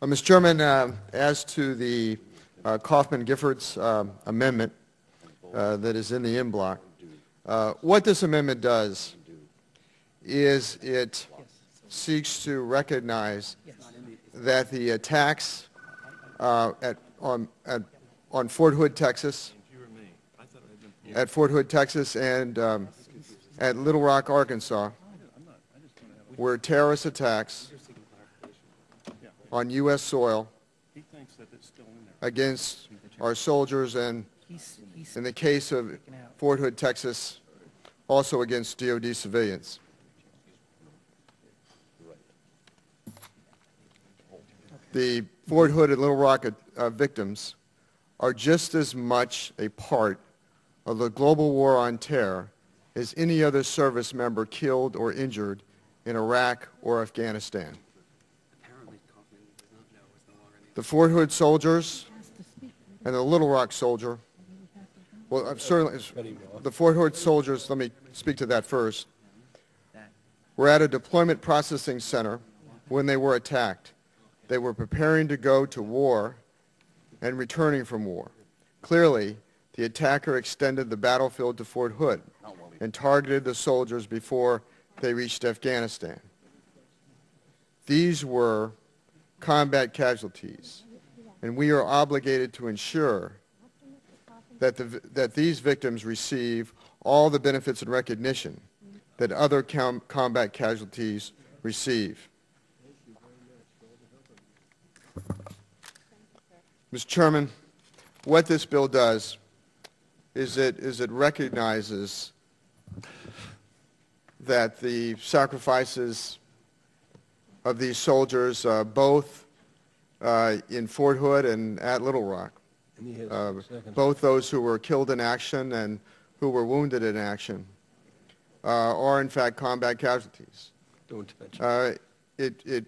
Mr. Chairman, as to the Coffman-Giffords amendment that is in the in block, what this amendment does is it seeks to recognize that the attacks on Fort Hood, Texas, and at Little Rock, Arkansas, were terrorist attacks on U.S. soil against our soldiers, and in the case of Fort Hood, Texas, also against DoD civilians. The Fort Hood and Little Rock victims are just as much a part of the global war on terror as any other service member killed or injured in Iraq or Afghanistan. The Fort Hood soldiers and the Little Rock soldier, well, certainly the Fort Hood soldiers, let me speak to that first, were at a deployment processing center when they were attacked. They were preparing to go to war and returning from war. Clearly, the attacker extended the battlefield to Fort Hood and targeted the soldiers before they reached Afghanistan. These were combat casualties, and we are obligated to ensure that these victims receive all the benefits and recognition that other combat casualties receive. Mr. Chairman, what this bill does is it recognizes that the sacrifices of these soldiers, both in Fort Hood and at Little Rock, both those who were killed in action and who were wounded in action, are in fact combat casualties. It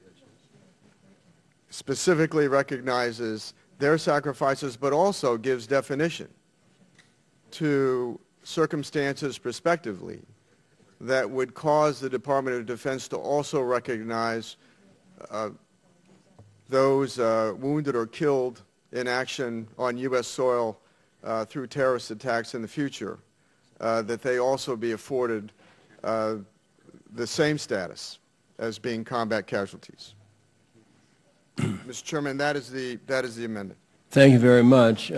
specifically recognizes their sacrifices, but also gives definition to circumstances prospectively that would cause the Department of Defense to also recognize those wounded or killed in action on U.S. soil through terrorist attacks in the future, that they also be afforded the same status as being combat casualties. Mr. Chairman, that is the amendment. Thank you very much.